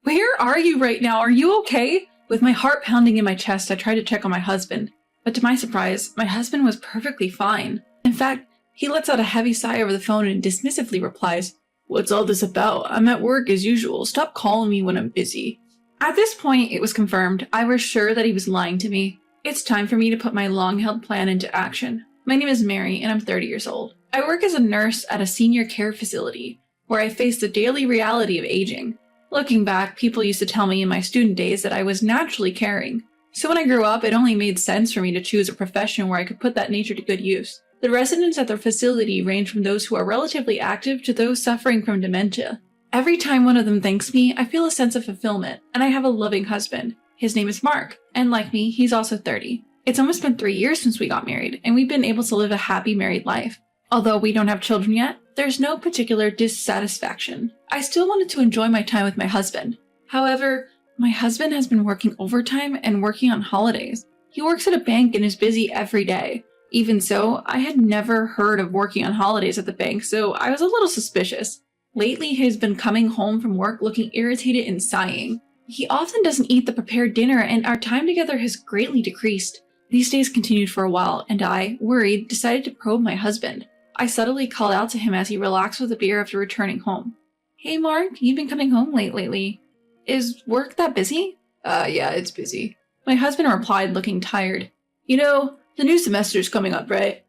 Where are you right now? Are you okay? With my heart pounding in my chest, I tried to check on my husband. But to my surprise, my husband was perfectly fine. In fact, he lets out a heavy sigh over the phone and dismissively replies, "What's all this about? I'm at work as usual. Stop calling me when I'm busy." At this point, it was confirmed. I was sure that he was lying to me. It's time for me to put my long-held plan into action. My name is Mary, and I'm 30 years old. I work as a nurse at a senior care facility, where I face the daily reality of aging. Looking back, people used to tell me in my student days that I was naturally caring. So when I grew up, it only made sense for me to choose a profession where I could put that nature to good use. The residents at the facility range from those who are relatively active to those suffering from dementia. Every time one of them thanks me, I feel a sense of fulfillment, and I have a loving husband. His name is Mark, and like me, he's also 30. It's almost been 3 years since we got married, and we've been able to live a happy married life. Although we don't have children yet, there's no particular dissatisfaction. I still wanted to enjoy my time with my husband. However, my husband has been working overtime and working on holidays. He works at a bank and is busy every day. Even so, I had never heard of working on holidays at the bank, so I was a little suspicious. Lately, he's been coming home from work looking irritated and sighing. He often doesn't eat the prepared dinner, and our time together has greatly decreased. These days continued for a while, and I, worried, decided to probe my husband. I subtly called out to him as he relaxed with a beer after returning home. "Hey Mark, you've been coming home late lately. Is work that busy?" Yeah, it's busy." My husband replied, looking tired. "You know, the new semester's coming up, right?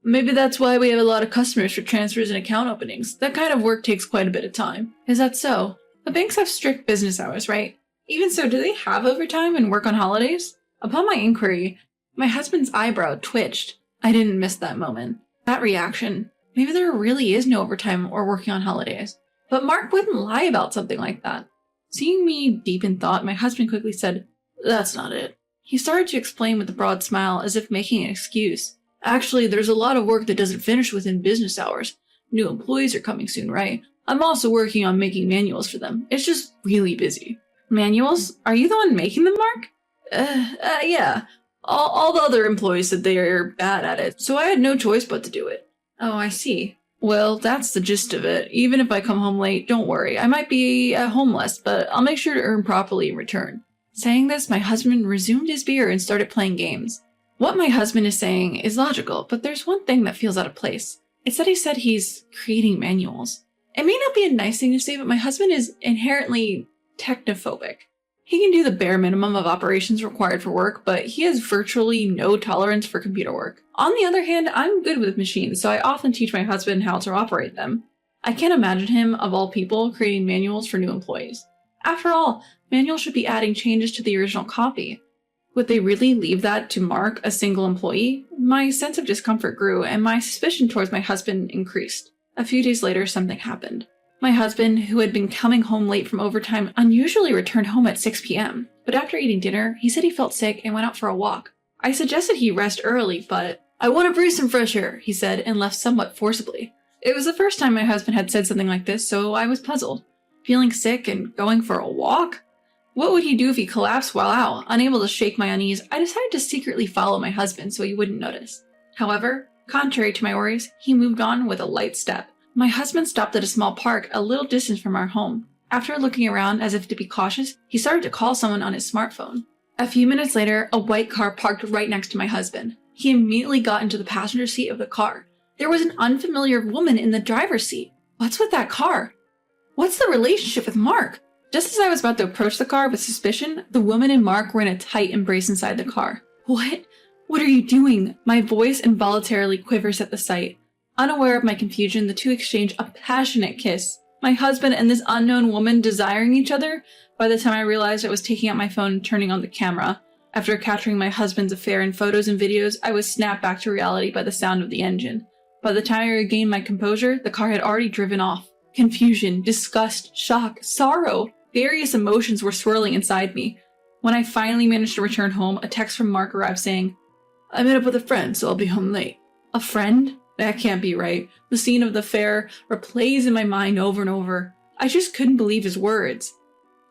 Maybe that's why we have a lot of customers for transfers and account openings. That kind of work takes quite a bit of time." "Is that so? The banks have strict business hours, right? Even so, do they have overtime and work on holidays?" Upon my inquiry, my husband's eyebrow twitched. I didn't miss that moment. That reaction. Maybe there really is no overtime or working on holidays. But Mark wouldn't lie about something like that. Seeing me deep in thought, my husband quickly said, "That's not it." He started to explain with a broad smile, as if making an excuse. "Actually, there's a lot of work that doesn't finish within business hours. New employees are coming soon, right? I'm also working on making manuals for them. It's just really busy." "Manuals? Are you the one making them, Mark?" Yeah. All the other employees said they are bad at it, so I had no choice but to do it." "Oh, I see. Well, that's the gist of it. Even if I come home late, don't worry. I might be at home less, but I'll make sure to earn properly in return." Saying this, my husband resumed his beer and started playing games. What my husband is saying is logical, but there's one thing that feels out of place. It's that he said he's creating manuals. It may not be a nice thing to say, but my husband is inherently technophobic. He can do the bare minimum of operations required for work, but he has virtually no tolerance for computer work. On the other hand, I'm good with machines, so I often teach my husband how to operate them. I can't imagine him, of all people, creating manuals for new employees. After all, manuals should be adding changes to the original copy. Would they really leave that to Mark, a single employee? My sense of discomfort grew, and my suspicion towards my husband increased. A few days later, something happened. My husband, who had been coming home late from overtime, unusually returned home at 6 p.m. But after eating dinner, he said he felt sick and went out for a walk. I suggested he rest early, but "I want to breathe some fresh air," he said, and left somewhat forcibly. It was the first time my husband had said something like this, so I was puzzled. Feeling sick and going for a walk? What would he do if he collapsed while out? Unable to shake my unease, I decided to secretly follow my husband so he wouldn't notice. However, contrary to my worries, he moved on with a light step. My husband stopped at a small park a little distance from our home. After looking around as if to be cautious, he started to call someone on his smartphone. A few minutes later, a white car parked right next to my husband. He immediately got into the passenger seat of the car. There was an unfamiliar woman in the driver's seat. What's with that car? What's the relationship with Mark? Just as I was about to approach the car with suspicion, the woman and Mark were in a tight embrace inside the car. What? What are you doing? My voice involuntarily quivers at the sight. Unaware of my confusion, the two exchange a passionate kiss. My husband and this unknown woman desiring each other. By the time I realized, I was taking out my phone and turning on the camera. After capturing my husband's affair in photos and videos, I was snapped back to reality by the sound of the engine. By the time I regained my composure, the car had already driven off. Confusion, disgust, shock, sorrow. Various emotions were swirling inside me. When I finally managed to return home, a text from Mark arrived saying, "I met up with a friend, so I'll be home late." A friend? That can't be right. The scene of the affair replays in my mind over and over. I just couldn't believe his words.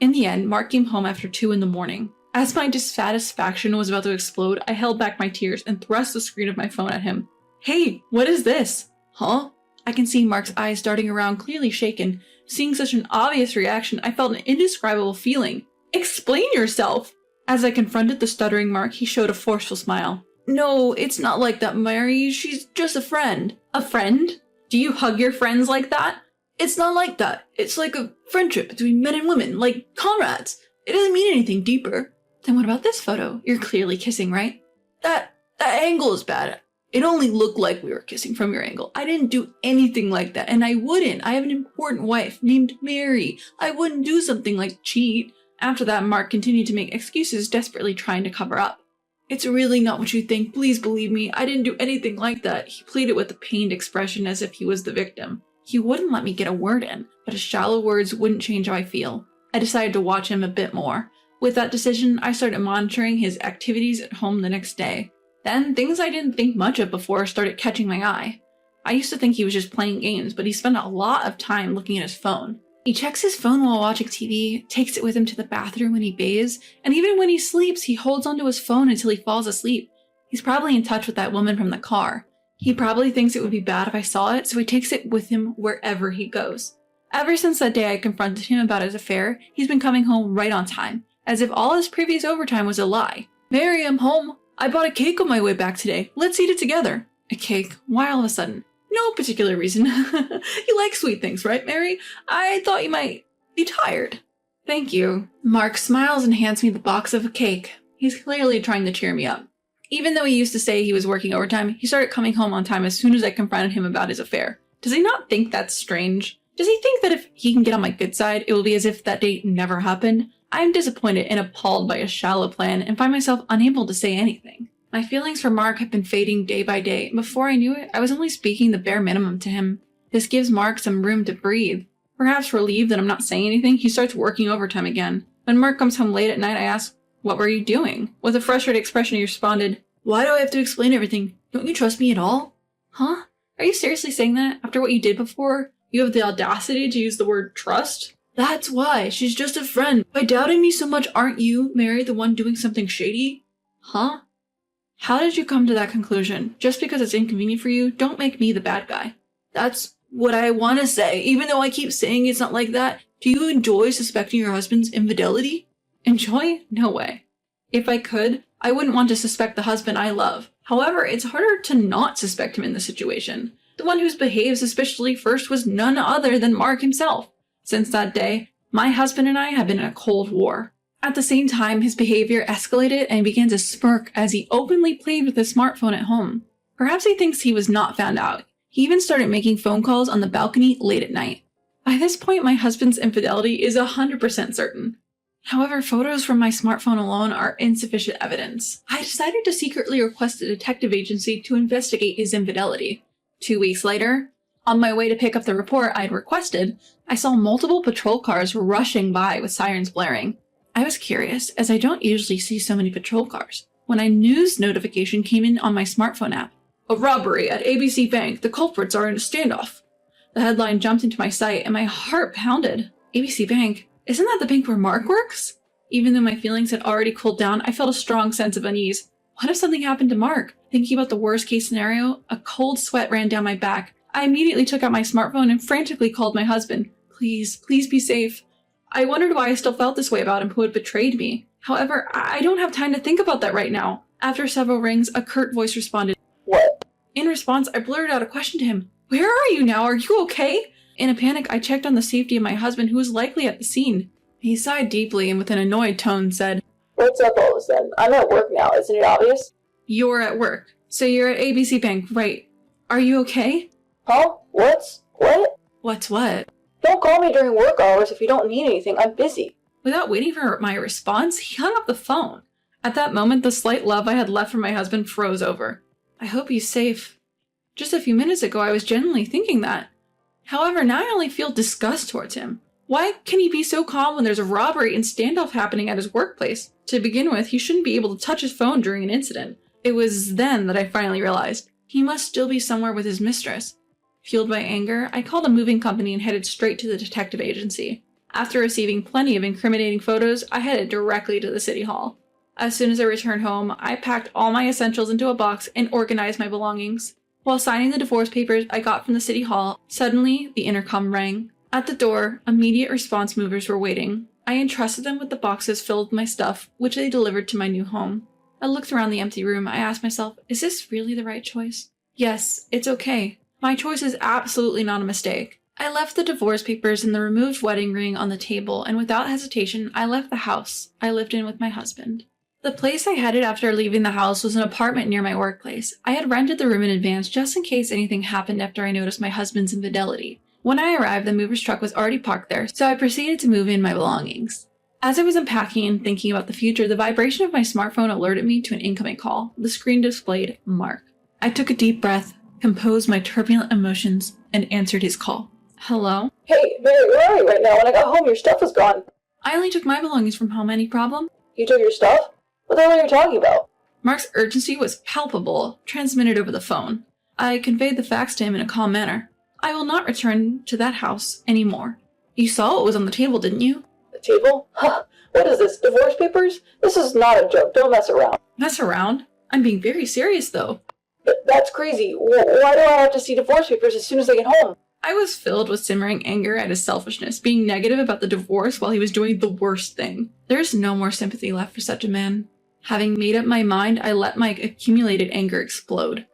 In the end, Mark came home after 2 in the morning. As my dissatisfaction was about to explode, I held back my tears and thrust the screen of my phone at him. "Hey, what is this?" "Huh?" I can see Mark's eyes darting around, clearly shaken. Seeing such an obvious reaction, I felt an indescribable feeling. Explain yourself! As I confronted the stuttering Mark, he showed a forceful smile. No, it's not like that, Mary. She's just a friend. A friend? Do you hug your friends like that? It's not like that. It's like a friendship between men and women, like comrades. It doesn't mean anything deeper. Then what about this photo? You're clearly kissing, right? That angle is bad. It only looked like we were kissing from your angle. I didn't do anything like that, and I wouldn't. I have an important wife named Mary. I wouldn't do something like cheat. After that, Mark continued to make excuses, desperately trying to cover up. It's really not what you think. Please believe me. I didn't do anything like that. He pleaded with a pained expression as if he was the victim. He wouldn't let me get a word in, but his shallow words wouldn't change how I feel. I decided to watch him a bit more. With that decision, I started monitoring his activities at home the next day. Then, things I didn't think much of before started catching my eye. I used to think he was just playing games, but he spent a lot of time looking at his phone. He checks his phone while watching TV, takes it with him to the bathroom when he bathes, and even when he sleeps, he holds onto his phone until he falls asleep. He's probably in touch with that woman from the car. He probably thinks it would be bad if I saw it, so he takes it with him wherever he goes. Ever since that day I confronted him about his affair, he's been coming home right on time, as if all his previous overtime was a lie. Mary, I'm home. I bought a cake on my way back today. Let's eat it together. A cake? Why all of a sudden? No particular reason. You like sweet things, right, Mary? I thought you might be tired. Thank you. Mark smiles and hands me the box of a cake. He's clearly trying to cheer me up. Even though he used to say he was working overtime, he started coming home on time as soon as I confronted him about his affair. Does he not think that's strange? Does he think that if he can get on my good side, it will be as if that date never happened? I am disappointed and appalled by his shallow plan and find myself unable to say anything. My feelings for Mark have been fading day by day, and before I knew it, I was only speaking the bare minimum to him. This gives Mark some room to breathe. Perhaps relieved that I'm not saying anything, he starts working overtime again. When Mark comes home late at night, I ask, "What were you doing?" With a frustrated expression, he responded, "Why do I have to explain everything? Don't you trust me at all?" Huh? Are you seriously saying that? After what you did before? You have the audacity to use the word trust? That's why. She's just a friend. By doubting me so much, aren't you, Mary, the one doing something shady? Huh? How did you come to that conclusion? Just because it's inconvenient for you, don't make me the bad guy. That's what I want to say, even though I keep saying it's not like that. Do you enjoy suspecting your husband's infidelity? Enjoy? No way. If I could, I wouldn't want to suspect the husband I love. However, it's harder to not suspect him in this situation. The one who's behaved suspiciously first was none other than Mark himself. Since that day, my husband and I have been in a cold war. At the same time, his behavior escalated and he began to smirk as he openly played with his smartphone at home. Perhaps he thinks he was not found out. He even started making phone calls on the balcony late at night. By this point, my husband's infidelity is 100% certain. However, photos from my smartphone alone are insufficient evidence. I decided to secretly request a detective agency to investigate his infidelity. 2 weeks later, on my way to pick up the report I'd requested, I saw multiple patrol cars rushing by with sirens blaring. I was curious, as I don't usually see so many patrol cars, when a news notification came in on my smartphone app. "A robbery at ABC Bank. The culprits are in a standoff." The headline jumped into my sight and my heart pounded. ABC Bank? Isn't that the bank where Mark works? Even though my feelings had already cooled down, I felt a strong sense of unease. What if something happened to Mark? Thinking about the worst case scenario, a cold sweat ran down my back. I immediately took out my smartphone and frantically called my husband. Please be safe. I wondered why I still felt this way about him who had betrayed me. However, I don't have time to think about that right now. After several rings, a curt voice responded, "What?" In response, I blurted out a question to him. "Where are you now? Are you okay?" In a panic, I checked on the safety of my husband, who was likely at the scene. He sighed deeply and with an annoyed tone said, "What's up all of a sudden? I'm at work now, isn't it obvious?" "You're at work. So you're at ABC Bank, right? Are you okay?" "Huh? What? What's what?" "Don't call me during work hours if you don't need anything. I'm busy." Without waiting for my response, he hung up the phone. At that moment, the slight love I had left for my husband froze over. I hope he's safe. Just a few minutes ago, I was genuinely thinking that. However, now I only feel disgust towards him. Why can he be so calm when there's a robbery and standoff happening at his workplace? To begin with, he shouldn't be able to touch his phone during an incident. It was then that I finally realized he must still be somewhere with his mistress. Fueled by anger, I called a moving company and headed straight to the detective agency. After receiving plenty of incriminating photos, I headed directly to the city hall. As soon as I returned home, I packed all my essentials into a box and organized my belongings. While signing the divorce papers I got from the city hall, suddenly the intercom rang. At the door, immediate response movers were waiting. I entrusted them with the boxes filled with my stuff, which they delivered to my new home. I looked around the empty room. I asked myself, is this really the right choice? Yes, it's okay. My choice is absolutely not a mistake. I left the divorce papers and the removed wedding ring on the table, and without hesitation, I left the house I lived in with my husband. The place I headed after leaving the house was an apartment near my workplace. I had rented the room in advance just in case anything happened after I noticed my husband's infidelity. When I arrived, the mover's truck was already parked there, so I proceeded to move in my belongings. As I was unpacking and thinking about the future, the vibration of my smartphone alerted me to an incoming call. The screen displayed Mark. I took a deep breath, composed my turbulent emotions, and answered his call. Hello? Hey, Mary, where are you right now? When I got home, your stuff was gone. I only took my belongings from home. Any problem? You took your stuff? What the hell are you talking about? Mark's urgency was palpable, transmitted over the phone. I conveyed the facts to him in a calm manner. I will not return to that house anymore. You saw what was on the table, didn't you? The table? Huh. What is this, divorce papers? This is not a joke. Don't mess around. Mess around? I'm being very serious, though. That's crazy. Why do I have to see divorce papers as soon as I get home? I was filled with simmering anger at his selfishness, being negative about the divorce while he was doing the worst thing. There's no more sympathy left for such a man. Having made up my mind, I let my accumulated anger explode.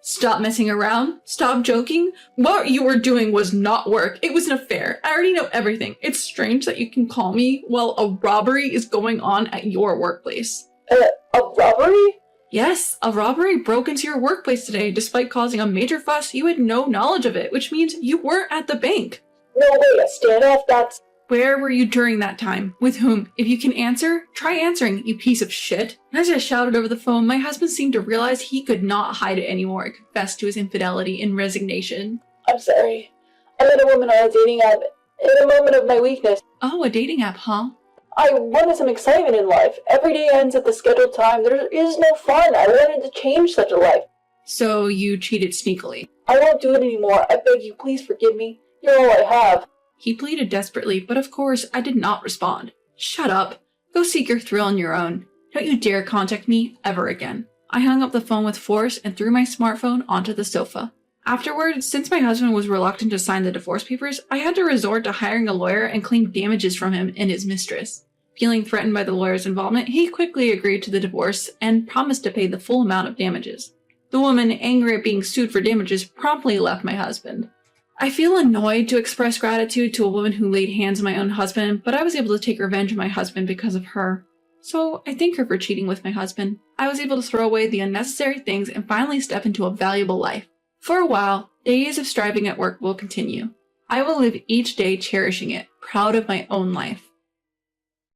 Stop messing around. Stop joking. What you were doing was not work. It was an affair. I already know everything. It's strange that you can call me while a robbery is going on at your workplace. A robbery? Yes, a robbery broke into your workplace today. Despite causing a major fuss, you had no knowledge of it, which means you weren't at the bank. No way, a standoff? That's... Where were you during that time? With whom? If you can answer, try answering, you piece of shit. As I shouted over the phone, my husband seemed to realize he could not hide it anymore and confessed to his infidelity in resignation. I'm sorry. I met a woman on a dating app in a moment of my weakness. Oh, a dating app, huh? I wanted some excitement in life. Every day ends at the scheduled time. There is no fun. I wanted to change such a life. So you cheated sneakily. I won't do it anymore. I beg you, please forgive me. You're all I have. He pleaded desperately, but of course I did not respond. Shut up. Go seek your thrill on your own. Don't you dare contact me ever again. I hung up the phone with force and threw my smartphone onto the sofa. Afterwards, since my husband was reluctant to sign the divorce papers, I had to resort to hiring a lawyer and claim damages from him and his mistress. Feeling threatened by the lawyer's involvement, he quickly agreed to the divorce and promised to pay the full amount of damages. The woman, angry at being sued for damages, promptly left my husband. I feel annoyed to express gratitude to a woman who laid hands on my own husband, but I was able to take revenge on my husband because of her. So I thank her for cheating with my husband. I was able to throw away the unnecessary things and finally step into a valuable life. For a while, days of striving at work will continue. I will live each day cherishing it, proud of my own life.